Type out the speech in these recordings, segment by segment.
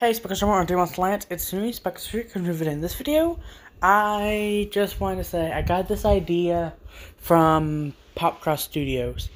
Hey, Speckers, I'm doing Lance. It's me, Speckers. In this video, I just wanted to say I got this idea from Popcross Studios.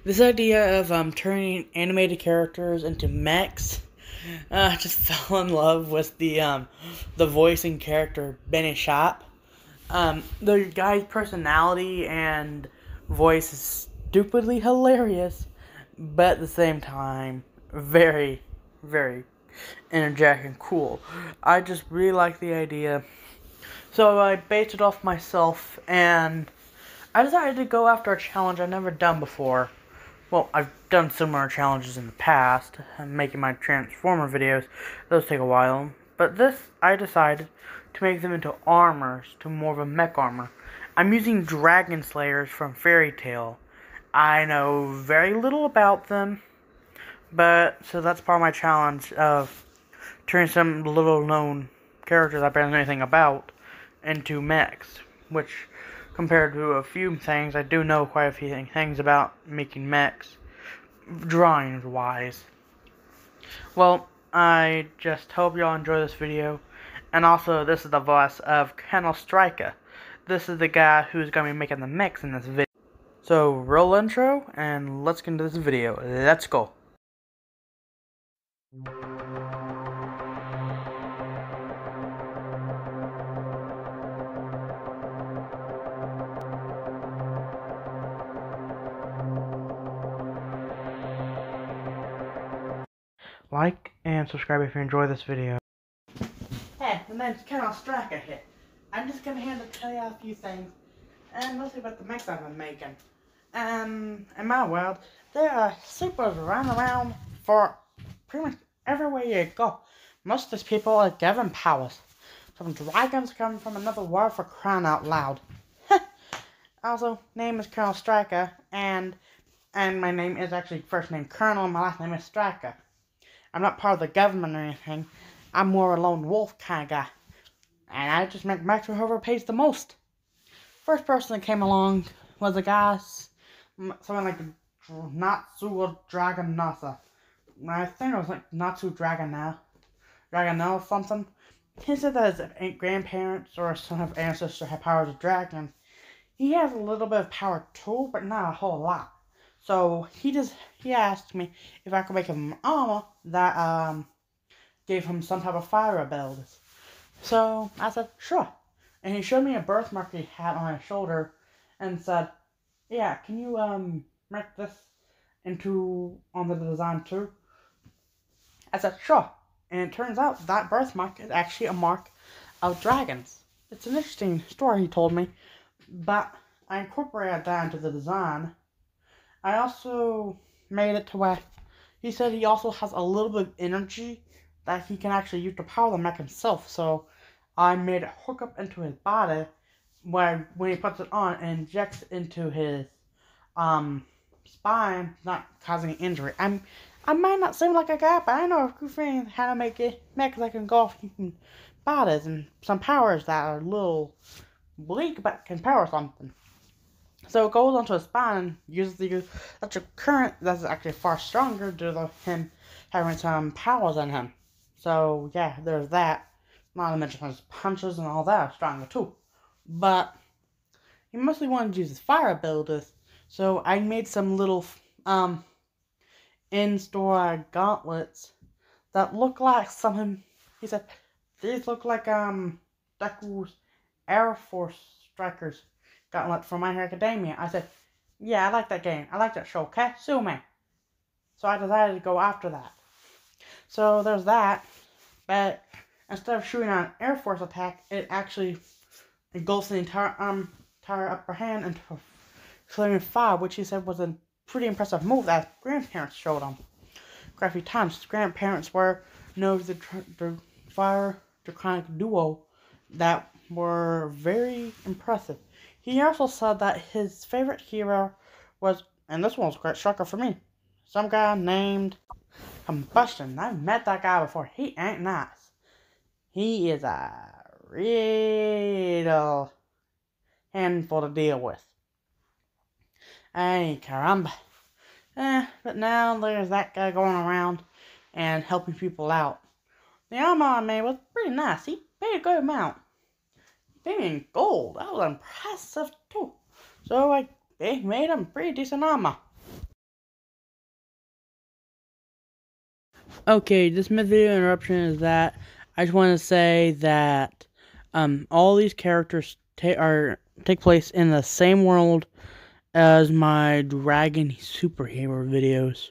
This idea of turning animated characters into mechs. I just fell in love with the voice and character Benny Shop. The guy's personality and voice is stupidly hilarious, but at the same time, very, very energetic and cool. I just really like the idea. So I based it off myself, and I decided to go after a challenge I've never done before. Well, I've done similar challenges in the past, making my Transformer videos. Those take a while. But this, I decided to make them into armors, to more of a mech armor. I'm using Dragon Slayers from Fairy Tail. I know very little about them, but so that's part of my challenge of turning some little known characters I barely know anything about into mechs, which compared to a few things, I do know quite a few things about making mechs, drawings wise. Well, I just hope y'all enjoy this video, and also this is the voice of Colonel Striker. This is the guy who's going to be making the mechs in this video. So roll intro, and let's get into this video. Let's go. Like and subscribe if you enjoy this video. Hey, the name's Colonel Striker here. I'm just gonna tell you a few things, and mostly about the mechs I've been making. In my world, there are supers running around for pretty much everywhere you go. Most of these people are given powers. Some dragons come from another world, for crying out loud. Also, name is Colonel Striker, and my name is actually first name Colonel, and my last name is Striker. I'm not part of the government or anything. I'm more a lone wolf kind of guy. And I just make mechs for whoever pays the most. First person that came along was a guy, something like Natsu Dragonasa. I think it was like Natsu Dragonel something. He said that his grandparents or some of ancestors had powers of dragons. He has a little bit of power too, but not a whole lot. So he asked me if I could make him an armor that gave him some type of fire abilities. So I said, sure. And he showed me a birthmark he had on his shoulder and said, yeah, can you make this into on the design too? I said, sure. And it turns out that birthmark is actually a mark of dragons. It's an interesting story he told me, but I incorporated that into the design. I also made it to where he said he also has a little bit of energy that he can actually use to power the mech himself. So I made it hook up into his body where when he puts it on, it injects into his spine, not causing an injury. I might not seem like a guy, but I know a few things how to make it mechs that can go off bodies and some powers that are a little weak but can power something. So it goes onto his spine and uses the electric current that's actually far stronger due to him having some powers in him. So yeah, there's that. Not to mention his punches and all that are stronger too. But he mostly wanted to use his fire abilities. So I made some little in-store gauntlets that look like something. He said these look like Deku's Air Force Strikers gauntlet from My Hero Academia. I said, yeah, I like that game. I like that show. Okay, sue me. So I decided to go after that. So there's that. But instead of shooting an Air Force attack, it actually engulfs the entire upper hand into a flaming fire, which he said was a pretty impressive move that grandparents showed him. Quite a few times, his grandparents were known as the fire draconic duo that were very impressive. He also said that his favorite hero was, and this one was a great shocker for me, some guy named Combustion. I've met that guy before. He ain't nice. He is a real handful to deal with. Ay, caramba. But now there's that guy going around and helping people out. The armor I made was pretty nice. He paid a good amount. He paid me in gold. That was impressive too. So they made him pretty decent armor. Okay, this video interruption is that I just want to say that all these characters take place in the same world as my dragon superhero videos.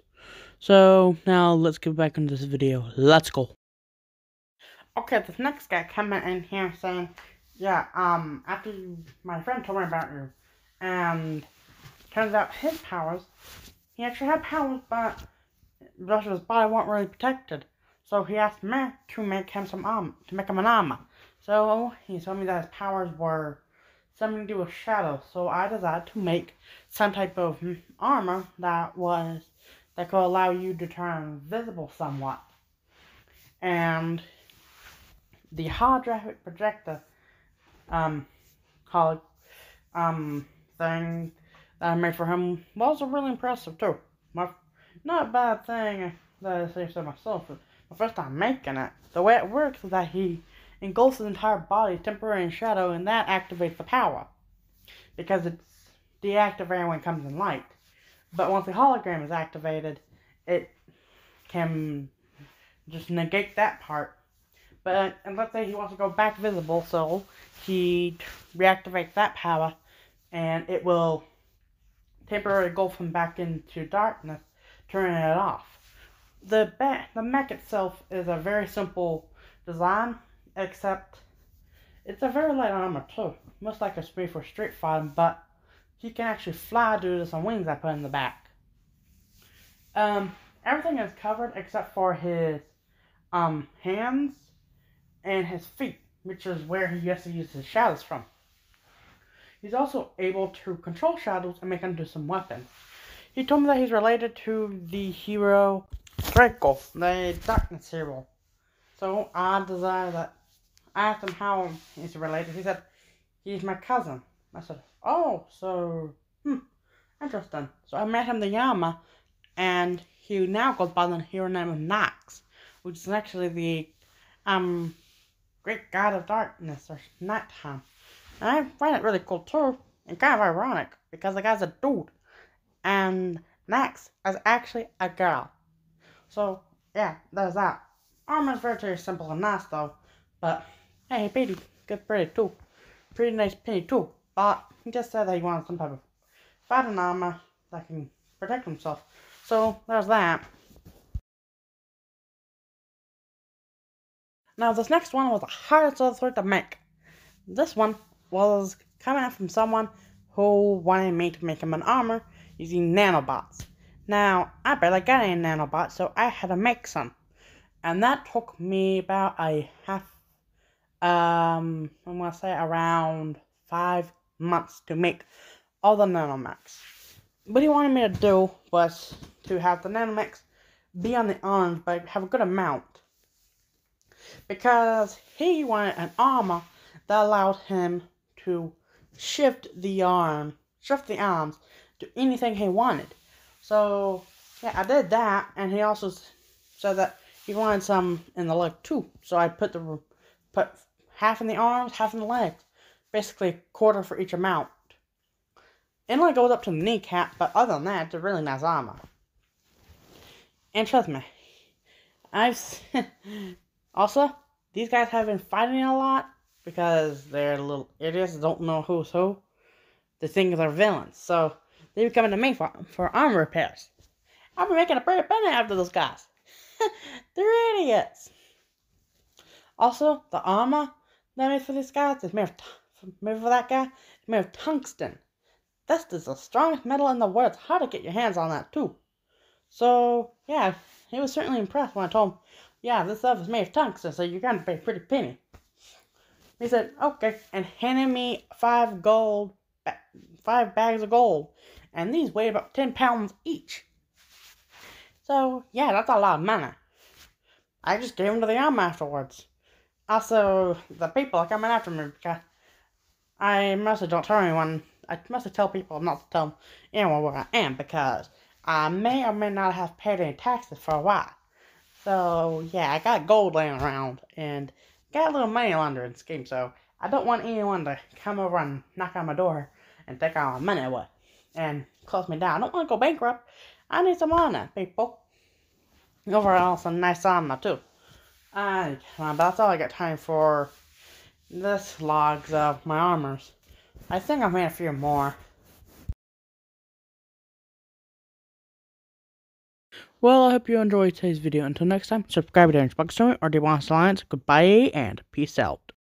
So now let's get back into this video. Let's go. Okay, this next guy coming in here saying, yeah, after my friend told me about you, and turns out his powers, he actually had powers, but the rest of his body weren't really protected. So he asked me to make him an armor. So he told me that his powers were something to do with shadows. So I decided to make some type of armor that could allow you to turn invisible somewhat. And the holographic projector thing that I made for him was really impressive too. Not a bad thing that I saved myself. My first time making it. The way it works is that he engulfs his entire body temporarily in shadow, and that activates the power. Because it's deactivated when it comes in light. But once the hologram is activated, it can just negate that part. But and let's say he wants to go back visible, so he reactivates that power, and it will temporarily engulf him back into darkness, turning it off. The mech itself is a very simple design, except it's a very light armor too. Much like a Speed for Street Fighter, but he can actually fly due to some wings I put in the back. Everything is covered except for his hands and his feet, which is where he has to use his shadows from. He's also able to control shadows and make them do some weapons. He told me that he's related to the hero Draco, the darkness hero. So I decided that I asked him how he's related. He said, he's my cousin. I said, oh, so, interesting. So I made him the armor, and he now goes by the hero name of Nox, which is actually the, great god of darkness, or nighttime. And I find it really cool too, and kind of ironic, because the guy's a dude, and Nox is actually a girl. So, yeah, there's that. Armor's very simple and nice though, but, hey, pretty too. Pretty nice penny too. But he just said that he wanted some type of fighting armor that can protect himself. So there's that. Now this next one was the hardest of the sort to make. This one was coming out from someone who wanted me to make him an armor using nanobots. Now I barely got any nanobots, so I had to make some. And that took me about I'm going to say around 5 months to make all the nanomechs. What he wanted me to do was to have the nanomechs be on the arms, but have a good amount. Because he wanted an armor that allowed him to shift the arms to anything he wanted. So, yeah, I did that, and he also said that he wanted some in the leg too. So I put half in the arms, half in the legs. Basically a quarter for each amount. It only goes up to the kneecap, but other than that, it's a really nice armor. And trust me, also, these guys have been fighting a lot because they're little idiots that don't know who's who. They think they're villains, so they've been coming to me for armor repairs. I've been making a pretty penny after those guys. They're idiots. Also, the armor that I made for these guys is made for that guy. It's made of tungsten. This is the strongest metal in the world. It's hard to get your hands on that too. So yeah, he was certainly impressed when I told him, yeah, this stuff is made of tungsten, so you're gonna pay a pretty penny. He said, okay, and handed me 5 bags of gold, and these weigh about 10 pounds each. So yeah, that's a lot of money. I just gave them to the armor afterwards. Also, the people are coming after me because I mostly don't tell anyone. I mostly tell people not to tell anyone where I am because I may or may not have paid any taxes for a while. So, yeah, I got gold laying around, and got a little money laundering scheme, so I don't want anyone to come over and knock on my door and take all my money away and close me down. I don't want to go bankrupt. I need some money, people. Overall, some nice armor, too. But that's all I got time for this logs of my armors. I think I've made a few more. Well, I hope you enjoyed today's video. Until next time, subscribe to Xbox Summit or Devon's Alliance. Goodbye and peace out.